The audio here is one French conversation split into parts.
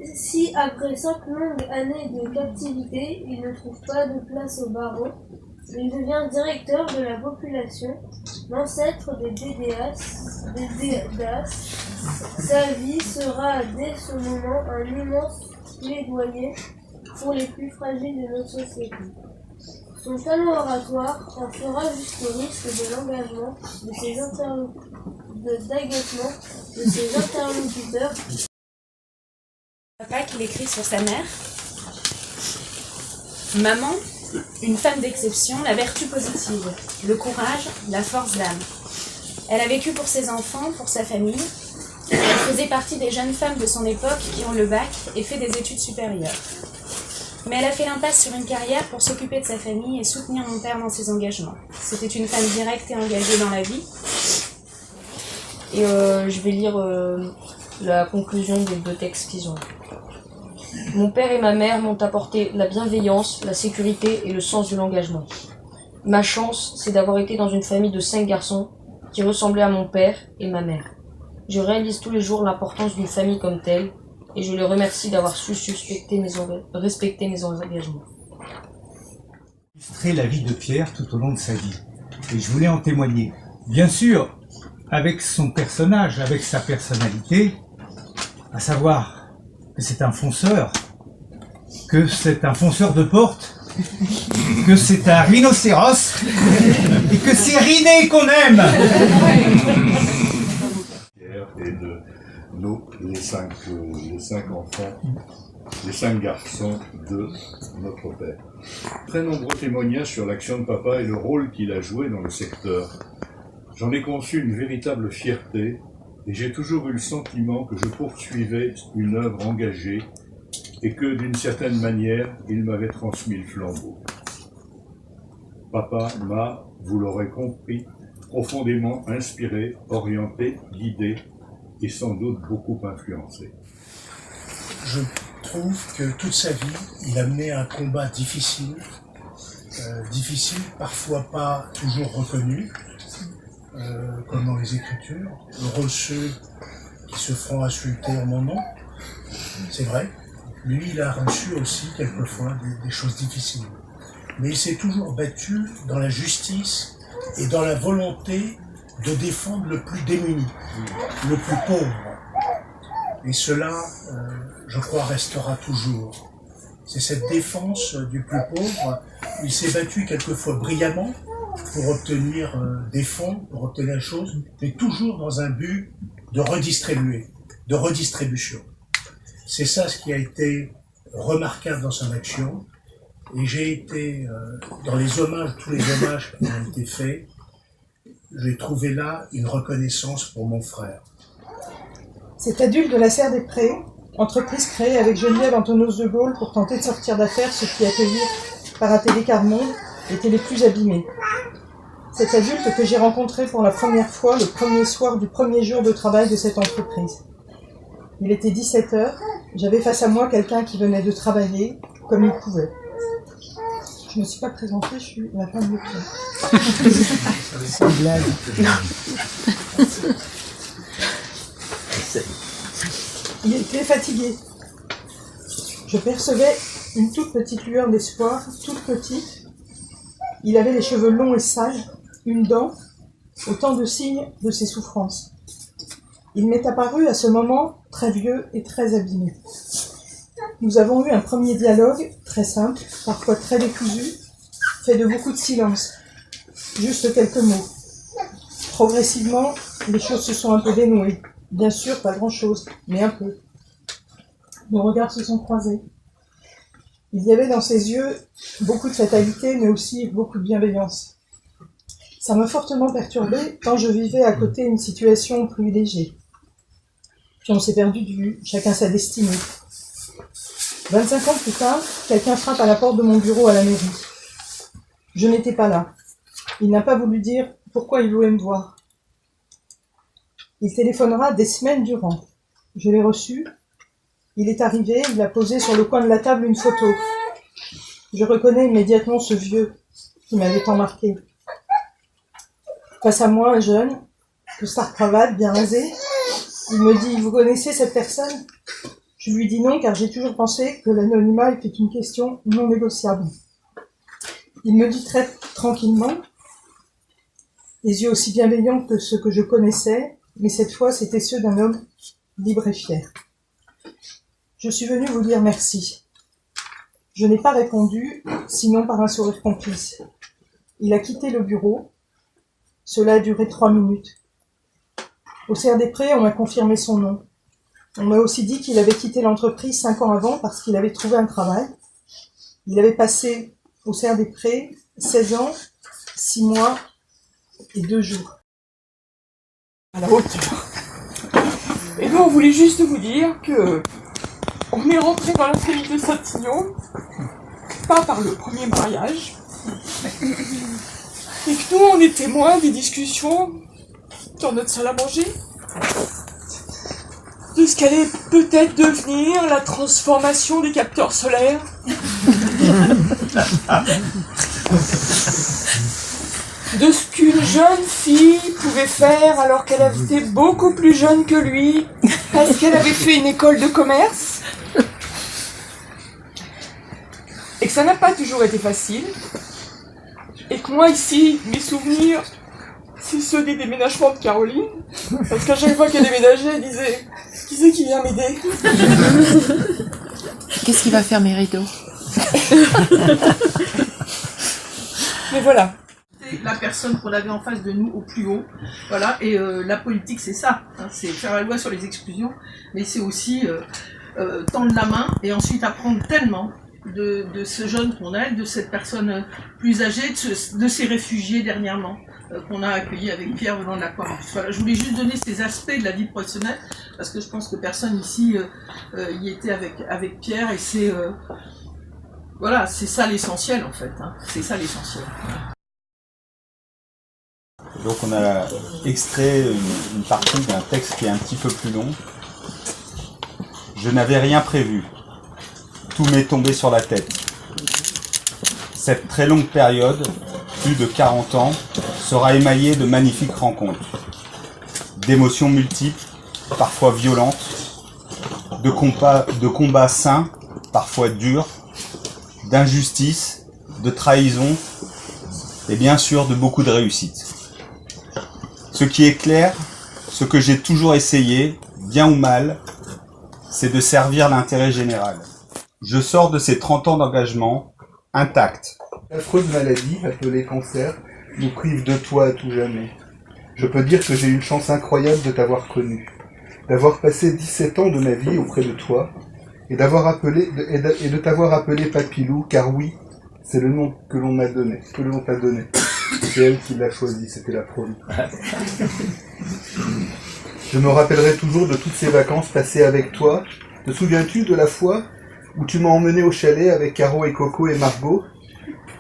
Si après 5 longues années de captivité, il ne trouve pas de place au barreau, il devient directeur de la population, l'ancêtre des Dédas. Sa vie sera dès ce moment un immense plaidoyer pour les plus fragiles de notre société. Son talent oratoire en fera jusqu'au risque de l'engagement d'agacement de ses interlocuteurs. Papa qu'il écrit sur sa mère. Maman, une femme d'exception, la vertu positive, le courage, la force d'âme. Elle a vécu pour ses enfants, pour sa famille. Elle faisait partie des jeunes femmes de son époque qui ont le bac et fait des études supérieures. Mais elle a fait l'impasse sur une carrière pour s'occuper de sa famille et soutenir mon père dans ses engagements. C'était une femme directe et engagée dans la vie. Et je vais lire la conclusion des 2 textes qu'ils ont. Mon père et ma mère m'ont apporté la bienveillance, la sécurité et le sens de l'engagement. Ma chance, c'est d'avoir été dans une famille de 5 garçons qui ressemblaient à mon père et ma mère. Je réalise tous les jours l'importance d'une famille comme telle et je les remercie d'avoir su respecter mes engagements. Illustrer la vie de Pierre tout au long de sa vie. Et je voulais en témoigner. Bien sûr, avec son personnage, avec sa personnalité, à savoir que c'est un fonceur, que c'est un fonceur de porte, que c'est un rhinocéros, et que c'est Riné qu'on aime. Et de nous, les cinq enfants, les 5 garçons de notre père. Très nombreux témoignages sur l'action de papa et le rôle qu'il a joué dans le secteur. J'en ai conçu une véritable fierté et j'ai toujours eu le sentiment que je poursuivais une œuvre engagée et que, d'une certaine manière, il m'avait transmis le flambeau. Papa m'a, vous l'aurez compris, profondément inspiré, orienté, guidé et sans doute beaucoup influencé. Je trouve que toute sa vie, il a mené un combat difficile, parfois pas toujours reconnu, comme dans les Écritures. Heureux ceux qui se feront insulter en mon nom. C'est vrai. Lui, il a reçu aussi quelquefois des choses difficiles. Mais il s'est toujours battu dans la justice et dans la volonté de défendre le plus démuni, le plus pauvre. Et cela, je crois, restera toujours. C'est cette défense du plus pauvre. Il s'est battu quelquefois brillamment pour obtenir des fonds, pour obtenir des choses, mais toujours dans un but de redistribuer, de redistribution. C'est ça ce qui a été remarquable dans son action. Et j'ai été, dans les hommages, tous les hommages qui ont été faits, j'ai trouvé là une reconnaissance pour mon frère. Cet adulte de la Serre des Prés, entreprise créée avec Geneviève Antonos de Gaulle pour tenter de sortir d'affaires ceux qui accueillirent par un télécarmonde étaient les plus abîmés. Cet adulte que j'ai rencontré pour la première fois le premier soir du premier jour de travail de cette entreprise. Il était 17h, j'avais face à moi quelqu'un qui venait de travailler comme il pouvait. Je ne me suis pas présentée, je suis la femme de Pierre. C'est une blague. Il était fatigué. Je percevais une toute petite lueur d'espoir, toute petite. Il avait les cheveux longs et sales, une dent, autant de signes de ses souffrances. Il m'est apparu à ce moment très vieux et très abîmé. Nous avons eu un premier dialogue, très simple, parfois très décousu, fait de beaucoup de silence, juste quelques mots. Progressivement, les choses se sont un peu dénouées. Bien sûr, pas grand-chose, mais un peu. Nos regards se sont croisés. Il y avait dans ses yeux beaucoup de fatalité, mais aussi beaucoup de bienveillance. Ça m'a fortement perturbée, tant je vivais à côté une situation privilégiée. Puis on s'est perdu de vue, chacun sa destinée. 25 ans plus tard, quelqu'un frappe à la porte de mon bureau à la mairie. Je n'étais pas là. Il n'a pas voulu dire pourquoi il voulait me voir. Il téléphonera des semaines durant. Je l'ai reçu. Il est arrivé, il a posé sur le coin de la table une photo. Je reconnais immédiatement ce vieux qui m'avait tant marqué. Face à moi, un jeune, costard cravate, bien rasé. Il me dit « Vous connaissez cette personne ?» Je lui dis non car j'ai toujours pensé que l'anonymat était une question non négociable. Il me dit très tranquillement, les yeux aussi bienveillants que ceux que je connaissais, mais cette fois c'étaient ceux d'un homme libre et fier. Je suis venu vous dire merci. Je n'ai pas répondu, sinon par un sourire complice. Il a quitté le bureau. Cela a duré 3 minutes. Au CRD-Pré, on m'a confirmé son nom. On m'a aussi dit qu'il avait quitté l'entreprise 5 ans avant parce qu'il avait trouvé un travail. Il avait passé au CRD-Pré 16 ans, 6 mois et 2 jours. À la hauteur. Et nous, on voulait juste vous dire que on est rentré dans la famille de Saint-Ignon, pas par le premier mariage, et que nous, on est témoins des discussions dans notre salle à manger, de ce qu'allait peut-être devenir la transformation des capteurs solaires. De ce qu'une jeune fille pouvait faire alors qu'elle était beaucoup plus jeune que lui, parce qu'elle avait fait une école de commerce. Et que ça n'a pas toujours été facile. Et que moi ici, mes souvenirs, c'est ceux des déménagements de Caroline. Parce qu'à chaque fois qu'elle déménageait, elle disait « Qui c'est qui vient m'aider ?» Qu'est-ce qui va faire mes rideaux? Mais voilà. La personne qu'on avait en face de nous au plus haut, voilà, et la politique c'est ça, hein, c'est faire la loi sur les exclusions, mais c'est aussi tendre la main et ensuite apprendre tellement de ce jeune qu'on a, de cette personne plus âgée, de ces réfugiés dernièrement qu'on a accueillis avec Pierre venant de la Croix-Rouge. Voilà, je voulais juste donner ces aspects de la vie professionnelle, parce que je pense que personne ici y était avec Pierre, et c'est voilà, c'est ça l'essentiel en fait, hein, c'est ça l'essentiel. Donc on a extrait une partie d'un texte qui est un petit peu plus long. Je n'avais rien prévu. Tout m'est tombé sur la tête. Cette très longue période, plus de 40 ans, sera émaillée de magnifiques rencontres. D'émotions multiples, parfois violentes, de combats sains, parfois durs, d'injustice, de trahison, et bien sûr de beaucoup de réussites. Ce qui est clair, ce que j'ai toujours essayé, bien ou mal, c'est de servir l'intérêt général. Je sors de ces 30 ans d'engagement intact. L'affreuse maladie, appelée cancer, nous prive de toi à tout jamais. Je peux dire que j'ai eu une chance incroyable de t'avoir connu, d'avoir passé 17 ans de ma vie auprès de toi, et de t'avoir appelé Papilou, car oui, c'est le nom que l'on m'a donné, que l'on t'a donné. C'est elle qui l'a choisi, c'était la prolie. Je me rappellerai toujours de toutes ces vacances passées avec toi. Te souviens-tu de la fois où tu m'as emmené au chalet avec Caro et Coco et Margot,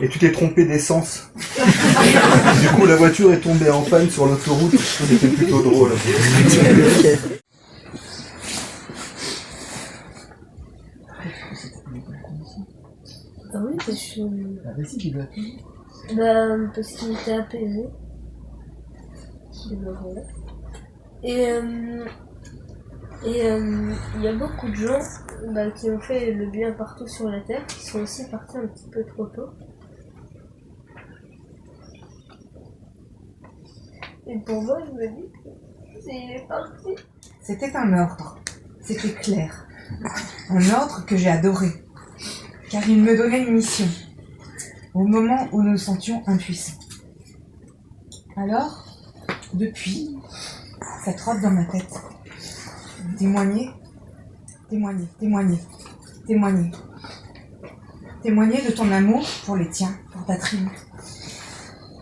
et tu t'es trompé d'essence? Du coup, la voiture est tombée en panne sur l'autoroute. C'était plutôt drôle. Ah oui, parce qu'il était apaisé. Et ben voilà. Il y a beaucoup de gens qui ont fait le bien partout sur la Terre, qui sont aussi partis un petit peu trop tôt. Et pour moi, je me dis que s'il est parti. C'était un ordre, c'était clair. Un ordre que j'ai adoré, car il me donnait une mission, au moment où nous nous sentions impuissants. Alors, depuis, ça trotte dans ma tête. Témoigner, témoigner, témoigner, témoigner. Témoigner de ton amour pour les tiens, pour ta tribu.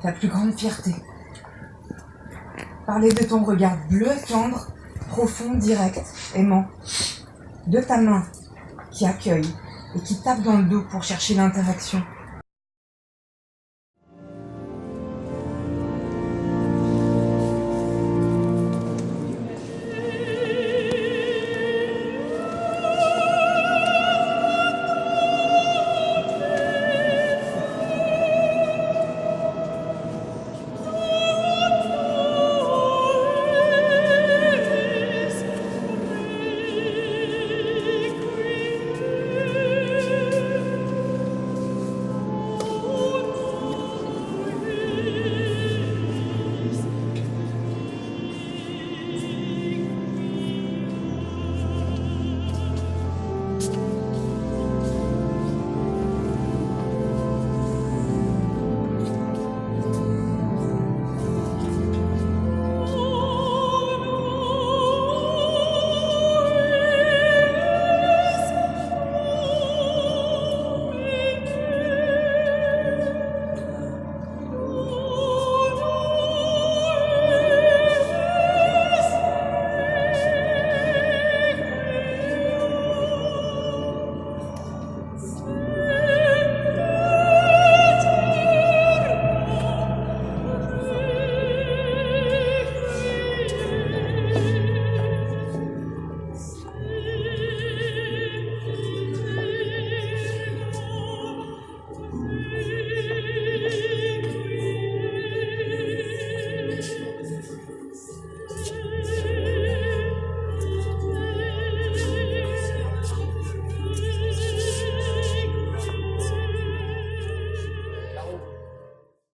Ta plus grande fierté. Parler de ton regard bleu, tendre, profond, direct, aimant. De ta main qui accueille et qui tape dans le dos pour chercher l'interaction.